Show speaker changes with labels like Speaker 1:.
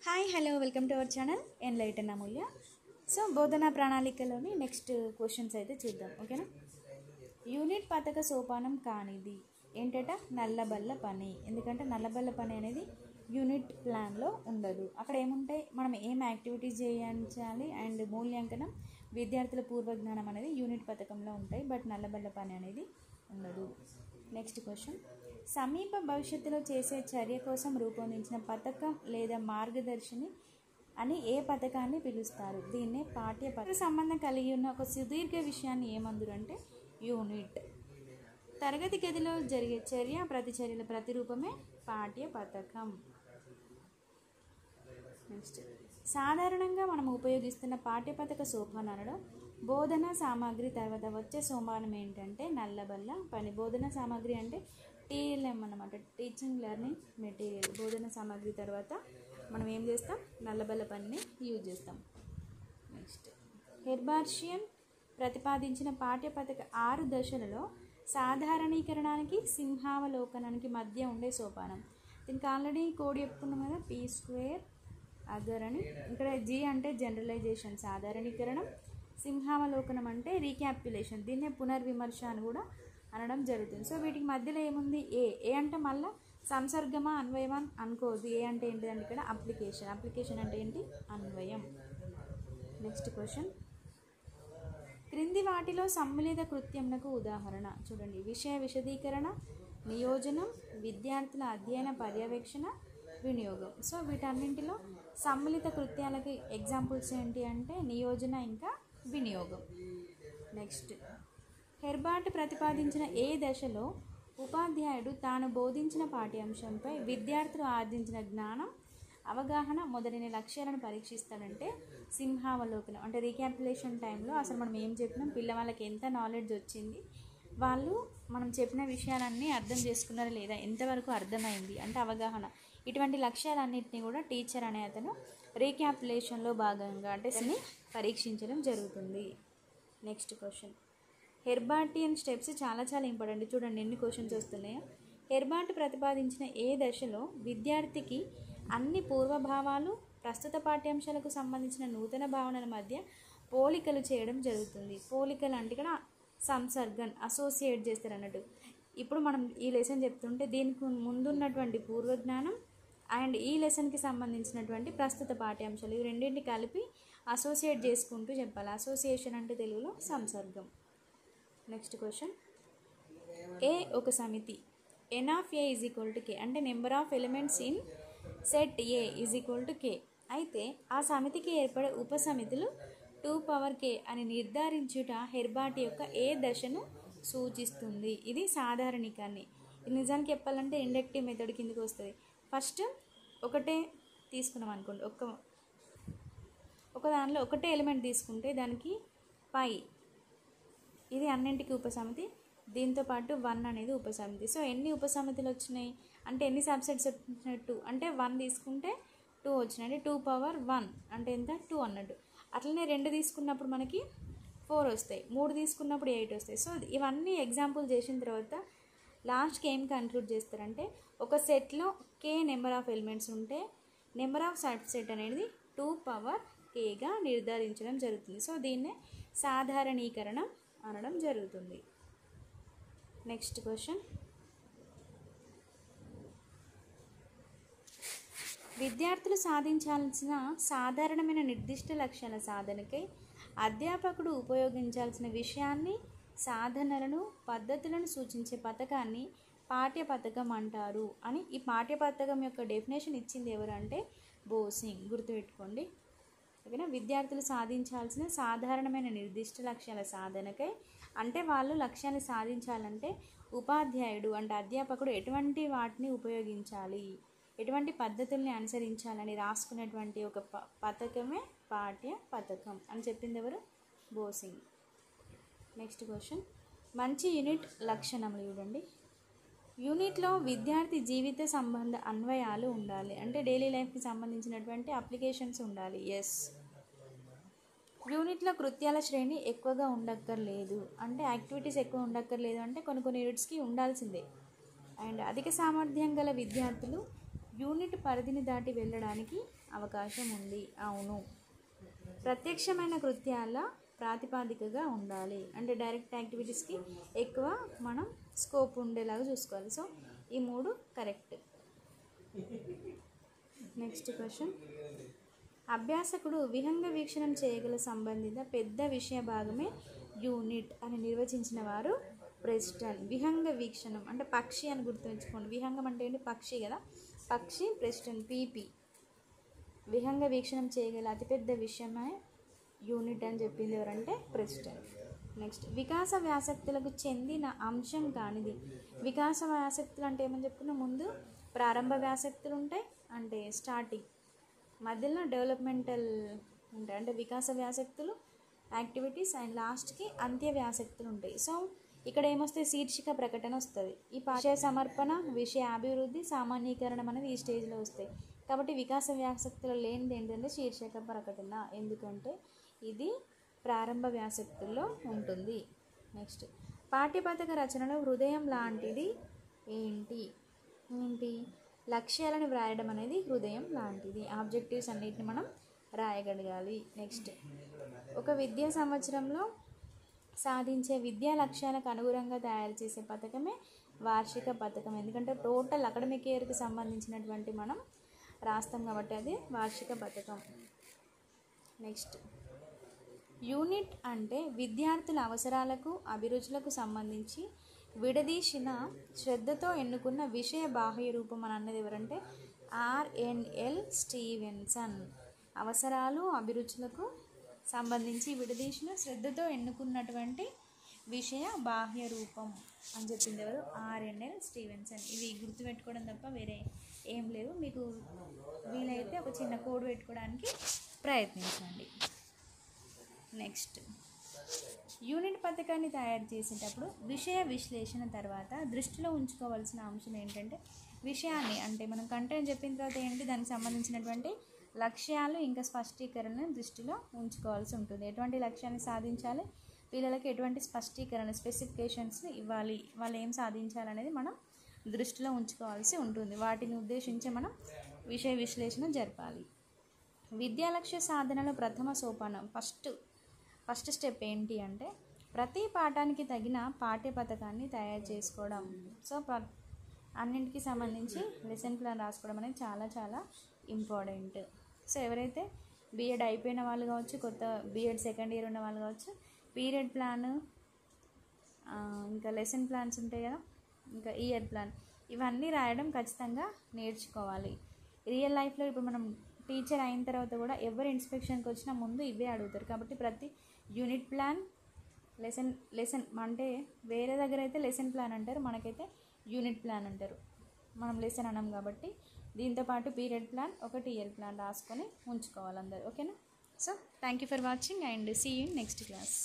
Speaker 1: Hi hello welcome to our channel enlighten Amulya. So బోధనా ప్రణాళికలోని next questions అయితే చూద్దాం. ఓకేనా. యూనిట్ పథక సోపానం కానిది ఏంటట? నల్లబల్ల పని. ఎందుకంటే నల్లబల్ల పని అనేది యూనిట్ ప్లాన్లో ఉండదు. అక్కడ ఏముంటాయి, మనం ఏం యాక్టివిటీస్ చేయించాలి అండ్ మూల్యాంకనం, విద్యార్థుల పూర్వజ్ఞానం అనేది యూనిట్ పథకంలో ఉంటాయి. బట్ నల్లబల్ల పని అనేది ఉండదు. నెక్స్ట్ క్వశ్చన్, సమీప భవిష్యత్తులో చేసే చర్య కోసం రూపొందించిన పథకం లేదా మార్గదర్శిని అని ఏ పథకాన్ని పిలుస్తారు? దీన్నే పాఠ్య పథకం. సంబంధం కలిగి ఉన్న ఒక సుదీర్ఘ విషయాన్ని ఏమందురు అంటే యూనిట్. తరగతి గదిలో జరిగే చర్య ప్రతిచర్యల ప్రతిరూపమే పాఠ్య పథకం. నెక్స్ట్, సాధారణంగా మనం ఉపయోగిస్తున్న పాఠ్యపథక సోపానాలలో బోధనా సామాగ్రి తర్వాత వచ్చే సోపానం ఏంటంటే నల్లబల్ల పని. బోధనా సామాగ్రి అంటే టీఎల్ఎం అన్నమాట, టీచింగ్ లెర్నింగ్ మెటీరియల్. బోధనా సామాగ్రి తర్వాత మనం ఏం చేస్తాం? నల్లబల్ల పనిని యూజ్ చేస్తాం. నెక్స్ట్, హెర్బార్షియన్ ప్రతిపాదించిన పాఠ్యపథక 6 దశలలో సాధారణీకరణానికి సింహావలోకనానికి మధ్య ఉండే సోపానం. దీనికి ఆల్రెడీ కోడ్ చెప్పుకున్నాం కదా, P² అదర్ అని. ఇక్కడ G అంటే జనరలైజేషన్ సాధారణీకరణం, సింహావలోకనం అంటే రీక్యాప్యులేషన్, దీన్నే పునర్విమర్శ అని కూడా అనడం జరుగుతుంది. సో వీటికి మధ్యలో ఏముంది? ఏ అంటే మళ్ళీ సంసర్గమా అన్వయమా అనుకోవద్దు. ఏ అంటే ఏంటిదంటే ఇక్కడ అప్లికేషన్. అప్లికేషన్ అంటే ఏంటి? అన్వయం. నెక్స్ట్ క్వశ్చన్, క్రింది వాటిలో సమ్మిళిత కృత్యమునకు ఉదాహరణ చూడండి. విషయ విశదీకరణ, నియోజనం, విద్యార్థుల అధ్యయన పర్యవేక్షణ, వినియోగం. సో వీటన్నింటిలో సమ్మిళిత కృత్యాలకి ఎగ్జాంపుల్స్ ఏంటి అంటే నియోజన ఇంకా వినియోగం. నెక్స్ట్, హెర్బార్ట్ ప్రతిపాదించిన ఏ దశలో ఉపాధ్యాయుడు తాను బోధించిన పాఠ్యాంశంపై విద్యార్థులు ఆర్జించిన జ్ఞానం, అవగాహన మొదలైన లక్ష్యాలను పరీక్షిస్తాడంటే సింహావలోకనం. అంటే రీక్యాప్యులేషన్ టైంలో అసలు మనం ఏం చెప్పినాం, పిల్లవాళ్ళకి ఎంత నాలెడ్జ్ వచ్చింది, వాళ్ళు మనం చెప్పిన విషయాలన్నీ అర్థం చేసుకున్నారా లేదా, ఎంతవరకు అర్థమైంది అంటే అవగాహన. ఇటువంటి లక్ష్యాలన్నింటినీ కూడా టీచర్ అనే అతను రీక్యాప్యులేషన్లో భాగంగా అంటే పరీక్షించడం జరుగుతుంది. నెక్స్ట్ క్వశ్చన్, హెర్బార్టియన్ స్టెప్స్ చాలా ఇంపార్టెంట్. చూడండి ఎన్ని క్వశ్చన్స్ వస్తున్నాయో. హెర్బార్ట్ ప్రతిపాదించిన ఏ దశలో విద్యార్థికి అన్ని పూర్వభావాలు ప్రస్తుత పాఠ్యాంశాలకు సంబంధించిన నూతన భావనల మధ్య పోలికలు చేయడం జరుగుతుంది? పోలికలు అంటే ఇక్కడ సంసర్గన్ అసోసియేట్ చేస్తారు అన్నట్టు. ఇప్పుడు మనం ఈ లెసన్ చెప్తుంటే దీనికి ముందున్నటువంటి పూర్వజ్ఞానం అండ్ ఈ లెసన్కి సంబంధించినటువంటి ప్రస్తుత పాఠ్యాంశాలు ఇవి రెండింటిని కలిపి అసోసియేట్ చేసుకుంటూ చెప్పాలి. అసోసియేషన్ అంటే తెలుగులో సంసర్గం. నెక్స్ట్ క్వశ్చన్, ఏ ఒక సమితి, n of a is equal to k అంటే number of elements in set A is equal to k. అయితే ఆ సమితికి ఏర్పడే ఉపసమితులు 2k అని నిర్ధారించుట హెర్బార్ట్ యొక్క ఏ దశను సూచిస్తుంది? ఇది సాధారణీకరణ. ఇది నిజానికి చెప్పాలంటే ఇండక్టివ్ మెథడ్ కిందకి వస్తుంది. ఫస్ట్ ఒకటే తీసుకున్నాం అనుకోండి, ఒక దానిలో ఒకటే ఎలిమెంట్ తీసుకుంటే దానికి పై, ఇది అన్నింటికి ఉపసమితి, దీంతో పాటు 1 అనేది ఉపసమితి. సో ఎన్ని ఉపసమితులు వచ్చినాయి అంటే ఎన్ని సబ్సెట్స్ వచ్చినట్టు అంటే 1 తీసుకుంటే 2 వచ్చినాయి, 2 అంటే ఎంత? 2 అన్నట్టు. అట్లనే 2 తీసుకున్నప్పుడు మనకి 4 వస్తాయి, 3 తీసుకున్నప్పుడు 8 వస్తాయి. సో ఇవన్నీ ఎగ్జాంపుల్ చేసిన తర్వాత లాస్ట్కి ఏం కన్క్లూడ్ చేస్తారంటే ఒక సెట్లో k నెంబర్ ఆఫ్ ఎలిమెంట్స్ ఉంటే నెంబర్ ఆఫ్ సబ్సెట్ అనేది 2k నిర్ధారించడం జరుగుతుంది. సో దీన్నే సాధారణీకరణం అనడం జరుగుతుంది. నెక్స్ట్ క్వశ్చన్, విద్యార్థులు సాధించాల్సిన సాధారణమైన నిర్దిష్ట లక్ష్యాల సాధనకై అధ్యాపకుడు ఉపయోగించాల్సిన విషయాన్ని, సాధనలను, పద్ధతులను సూచించే పథకాన్ని పాఠ్య పథకం అంటారు అని ఈ పాఠ్య పథకం యొక్క డెఫినేషన్ ఇచ్చింది ఎవరు అంటే బోసింగ్. గుర్తుపెట్టుకోండి. ఓకేనా. విద్యార్థులు సాధించాల్సిన సాధారణమైన నిర్దిష్ట లక్ష్యాల సాధనకై అంటే వాళ్ళు లక్ష్యాన్ని సాధించాలంటే ఉపాధ్యాయుడు అంటే అధ్యాపకుడు ఎటువంటి వాటిని ఉపయోగించాలి, ఎటువంటి పద్ధతుల్ని అనుసరించాలని రాసుకునేటువంటి ఒక పథకమే పాఠ్య పథకం అని చెప్పింది ఎవరు? బోసింగ్. నెక్స్ట్ క్వశ్చన్, మంచి యూనిట్ లక్షణములు చూడండి. యూనిట్లో విద్యార్థి జీవిత సంబంధ అన్వయాలు ఉండాలి అంటే డైలీ లైఫ్కి సంబంధించినటువంటి అప్లికేషన్స్ ఉండాలి. ఎస్. యూనిట్లో కృత్యాల శ్రేణి ఎక్కువగా ఉండక్కర్లేదు అంటే యాక్టివిటీస్ ఎక్కువ ఉండక్కర్లేదు అంటే కొన్ని యూనిట్స్కి ఉండాల్సిందే. అండ్ అధిక సామర్థ్యం గల విద్యార్థులు యూనిట్ పరిధిని దాటి వెళ్ళడానికి అవకాశం ఉంది. అవును. ప్రత్యక్షమైన కృత్యాల ప్రాతిపాదికగా ఉండాలి. అంటే డైరెక్ట్ యాక్టివిటీస్కి ఎక్కువ మనం స్కోప్ ఉండేలాగా చూసుకోవాలి. సో ఈ 3 కరెక్ట్. Next question. అభ్యాసకుడు విహంగ వీక్షణం చేయగల సంబంధిత పెద్ద విషయ భాగమే యూనిట్ అని నిర్వచించిన వారు ప్రెస్టన్. విహంగ వీక్షణం అంటే పక్షి అని గుర్తుంచుకోండి. విహంగం అంటే ఏంటి? పక్షి కదా. పక్షి ప్రెస్టన్ పీపీ. విహంగ వీక్షణం చేయగల అతిపెద్ద విషయమే యూనిట్ అని చెప్పింది ఎవరంటే ప్రెస్టన్. నెక్స్ట్. వికాస వ్యాసక్తులకు చెందిన అంశం కానిది. వికాస వ్యాసక్తులు అంటే ఏమని చెప్పుకున్నా ముందు? ప్రారంభ వ్యాసక్తులు ఉంటాయి అంటే స్టార్టింగ్, మధ్యలో డెవలప్మెంటల్ ఉంటాయి అంటే వికాస వ్యాసక్తులు యాక్టివిటీస్, అండ్ లాస్ట్కి అంత్య వ్యాసక్తులు ఉంటాయి. సో ఇక్కడ ఏమొస్తాయి? శీర్షిక ప్రకటన వస్తుంది. ఈ విషయ సమర్పణ, విషయ అభివృద్ధి, సామాన్యీకరణం అనేది ఈ స్టేజ్లో వస్తాయి. కాబట్టి వికాస వ్యాసక్తులు లేనిది ఏంటంటే శీర్షిక ప్రకటన, ఎందుకంటే ఇది ప్రారంభ వ్యాసక్తుల్లో ఉంటుంది. నెక్స్ట్. పాఠ్యపథక రచనలో హృదయం లాంటిది ఏంటి? లక్ష్యాలను వ్రాయడం అనేది హృదయం లాంటిది. ఆబ్జెక్టివ్స్ అన్నిటిని మనం రాయగలగాలి. నెక్స్ట్. ఒక విద్యా సంవత్సరంలో సాధించే విద్యా లక్ష్యాలకు అనుగుణంగా తయారు చేసే పథకమే వార్షిక పథకం. ఎందుకంటే టోటల్ అకాడమిక్ ఇయర్కి సంబంధించినటువంటి మనం రాస్తాం కాబట్టి అది వార్షిక పథకం. నెక్స్ట్. యూనిట్ అంటే విద్యార్థుల అవసరాలకు అభిరుచులకు సంబంధించి విడదీసిన శ్రద్ధతో ఎన్నుకున్న విషయ బాహ్య రూపం అని అన్నది ఎవరంటే ఆర్ఎన్ఎల్ స్టీవెన్సన్. అవసరాలు అభిరుచులకు సంబంధించి విడదీసిన శ్రద్ధతో ఎన్నుకున్నటువంటి విషయ బాహ్య రూపం అని చెప్పింది ఎవరు? RNL Stevenson. ఇవి గుర్తుపెట్టుకోవడం తప్ప వేరే ఏం లేవు. మీకు వీలైతే ఒక చిన్న కోడ్ పెట్టుకోవడానికి ప్రయత్నించండి. నెక్స్ట్. యూనిట్ పథకాన్ని తయారు చేసేటప్పుడు విషయ విశ్లేషణ తర్వాత దృష్టిలో ఉంచుకోవాల్సిన అంశం ఏంటంటే విషయాన్ని అంటే మనం కంటెంట్ చెప్పిన తర్వాత ఏంటి దానికి సంబంధించినటువంటి లక్ష్యాలు ఇంకా స్పష్టీకరణను దృష్టిలో ఉంచుకోవాల్సి ఉంటుంది. ఎటువంటి లక్ష్యాన్ని సాధించాలి, పిల్లలకి ఎటువంటి స్పష్టీకరణ స్పెసిఫికేషన్స్ ఇవ్వాలి, వాళ్ళు ఏం సాధించాలనేది మనం దృష్టిలో ఉంచుకోవాల్సి ఉంటుంది. వాటిని ఉద్దేశించి మనం విషయ విశ్లేషణ జరపాలి. విద్యా లక్ష్య సాధనలో ప్రథమ సోపానం ఫస్ట్ స్టెప్ ఏంటి అంటే ప్రతి పాఠానికి తగిన పాఠ్య పథకాన్ని తయారు చేసుకోవడం. సో అన్నింటికి సంబంధించి లెసన్ ప్లాన్ రాసుకోవడం అనేది చాలా చాలా ఇంపార్టెంట్. సో ఎవరైతే బీఎడ్ అయిపోయిన వాళ్ళు కావచ్చు, కొత్త బీఎడ్ సెకండ్ ఇయర్ ఉన్న వాళ్ళు కావచ్చు, పీరియడ్ ప్లాన్ ఇంకా లెసన్ ప్లాన్స్ ఉంటాయి కదా, ఇంకా ఇయర్ ప్లాన్, ఇవన్నీ రాయడం ఖచ్చితంగా నేర్చుకోవాలి. రియల్ లైఫ్లో ఇప్పుడు మనం టీచర్ అయిన తర్వాత కూడా ఎవరు ఇన్స్పెక్షన్కి వచ్చినా ముందు ఇవే అడుగుతారు. కాబట్టి ప్రతి యూనిట్ ప్లాన్ లెసన్ అంటే వేరే దగ్గర అయితే లెసన్ ప్లాన్ అంటారు, మనకైతే యూనిట్ ప్లాన్ అంటారు. మనం లెసన్ అనం కాబట్టి దీంతోపాటు పీరియడ్ ప్లాన్, ఒకటి ఇయర్ ప్లాన్ రాసుకొని ఉంచుకోవాలి అందరు. ఓకేనా? So thank you for watching and see you in next class.